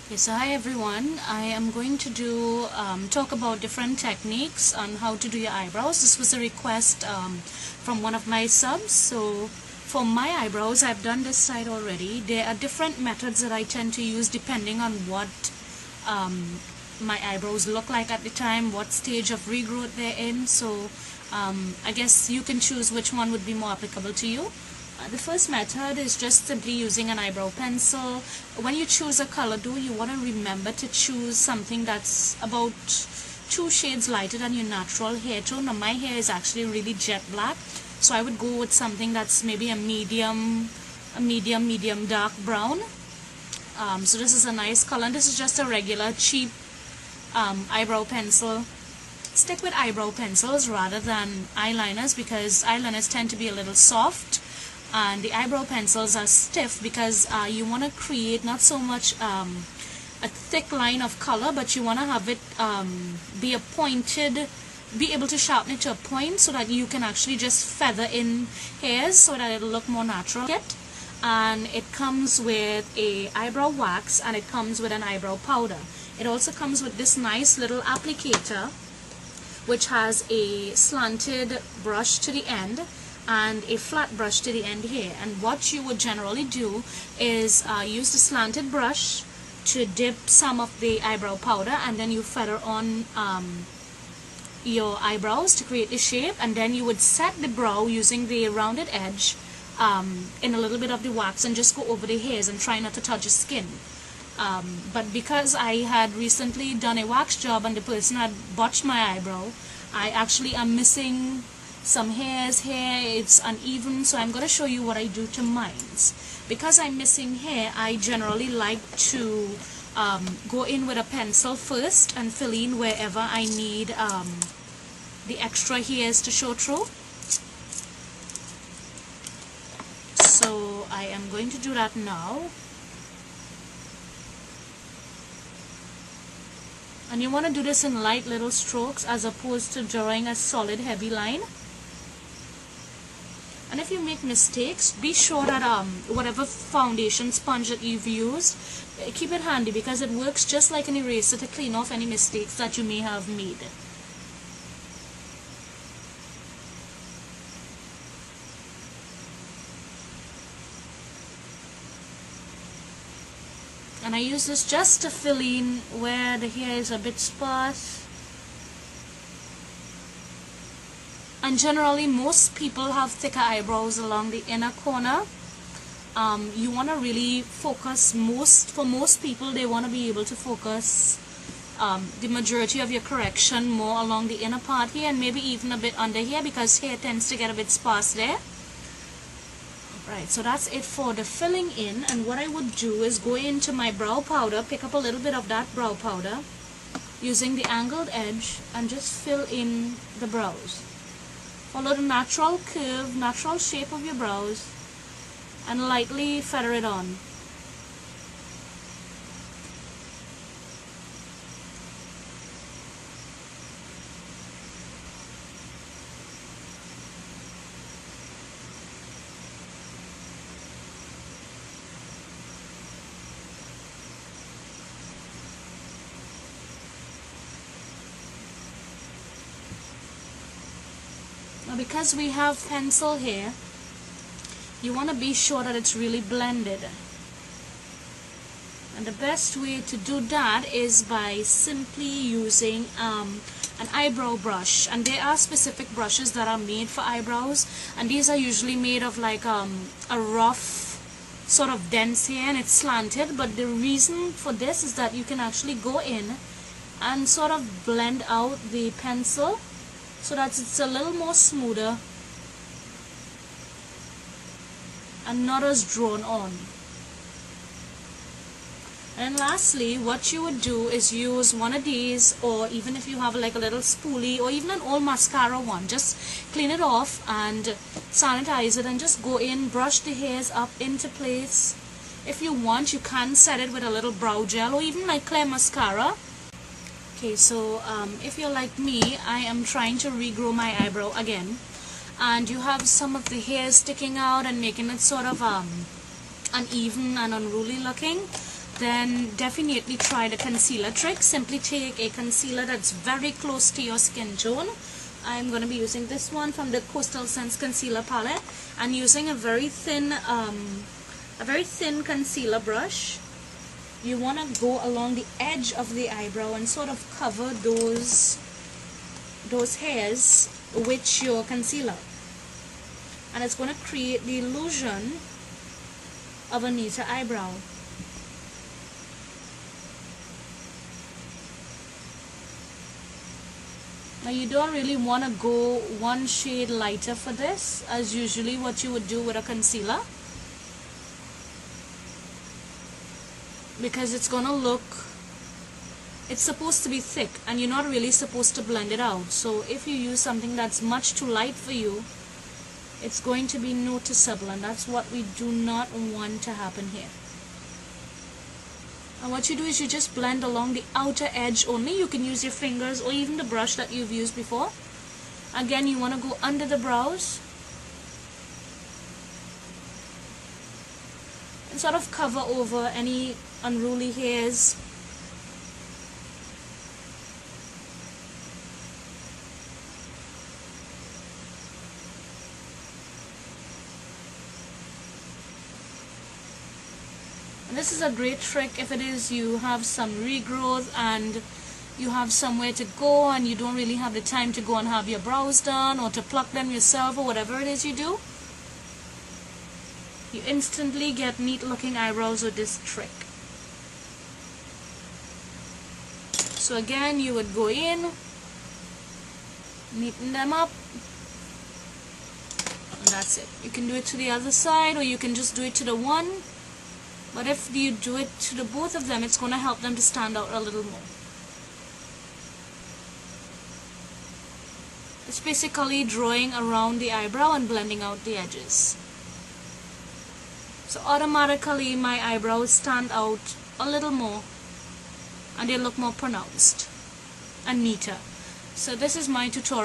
Okay, so hi everyone. I am going to talk about different techniques on how to do your eyebrows. This was a request from one of my subs. So for my eyebrows, I've done this side already. There are different methods that I tend to use depending on what my eyebrows look like at the time, what stage of regrowth they're in. So I guess you can choose which one would be more applicable to you. The first method is just simply using an eyebrow pencil. When you choose a color though, you want to remember to choose something that's about 2 shades lighter than your natural hair tone. Now my hair is actually really jet black, so I would go with something that's maybe a medium dark brown. So this is a nice color, and this is just a regular cheap eyebrow pencil. Stick with eyebrow pencils rather than eyeliners because eyeliners tend to be a little soft, and the eyebrow pencils are stiff because you want to create not so much a thick line of color, but you want to have it be able to sharpen it to a point so that you can actually just feather in hairs so that it'll look more natural. And it comes with a eyebrow wax, and it comes with an eyebrow powder. It also comes with this nice little applicator which has a slanted brush to the end and a flat brush to the end here. And what you would generally do is use the slanted brush to dip some of the eyebrow powder, and then you feather on your eyebrows to create the shape, and then you would set the brow using the rounded edge in a little bit of the wax and just go over the hairs and try not to touch the skin. But because I had recently done a wax job and the person had botched my eyebrow, I actually am missing some hairs here. It's uneven, so I'm going to show you what I do to mine. Because I'm missing hair, I generally like to go in with a pencil first and fill in wherever I need the extra hairs to show through. So I am going to do that now. And you want to do this in light little strokes as opposed to drawing a solid heavy line. And if you make mistakes, be sure that whatever foundation sponge that you've used, keep it handy because it works just like an eraser to clean off any mistakes that you may have made. And I use this just to fill in where the hair is a bit sparse. And generally most people have thicker eyebrows along the inner corner. You want to really focus for most people, they want to be able to focus the majority of your correction more along the inner part here, and maybe even a bit under here because hair tends to get a bit sparse there. Right, so that's it for the filling in. And what I would do is go into my brow powder, pick up a little bit of that brow powder using the angled edge and just fill in the brows. Follow the natural curve, natural shape of your brows and lightly feather it on. Now because we have pencil here, you want to be sure that it's really blended. And the best way to do that is by simply using an eyebrow brush. And there are specific brushes that are made for eyebrows, and these are usually made of like a rough sort of dense hair, and it's slanted. But the reason for this is that you can actually go in and sort of blend out the pencil so that it's a little more smoother and not as drawn on. And lastly, what you would do is use one of these, or even if you have like a little spoolie or even an old mascara one, just clean it off and sanitize it and just go in, brush the hairs up into place. If you want, you can set it with a little brow gel or even like clear mascara. Okay, so if you're like me, I am trying to regrow my eyebrow again, and you have some of the hairs sticking out and making it sort of uneven and unruly looking. then definitely try the concealer trick. Simply take a concealer that's very close to your skin tone. I'm going to be using this one from the Coastal Scents concealer palette, and using a very thin concealer brush. You want to go along the edge of the eyebrow and sort of cover those hairs with your concealer, and it's going to create the illusion of a neater eyebrow. Now you don't really want to go one shade lighter for this, as usually what you would do with a concealer, because it's gonna look, it's supposed to be thick and you're not really supposed to blend it out. So if you use something that's much too light for you, it's going to be noticeable, and that's what we do not want to happen here. And what you do is you just blend along the outer edge only. You can use your fingers or even the brush that you've used before. Again, you want to go under the brows and sort of cover over any unruly hairs. This is a great trick if it is you have some regrowth and you have somewhere to go and you don't really have the time to go and have your brows done or to pluck them yourself or whatever it is you do. You instantly get neat looking eyebrows with this trick. So again, you would go in, neaten them up, and that's it. You can do it to the other side or you can just do it to the one. But if you do it to the both of them, it's going to help them to stand out a little more. It's basically drawing around the eyebrow and blending out the edges. So automatically my eyebrows stand out a little more and they look more pronounced and neater. So this is my tutorial.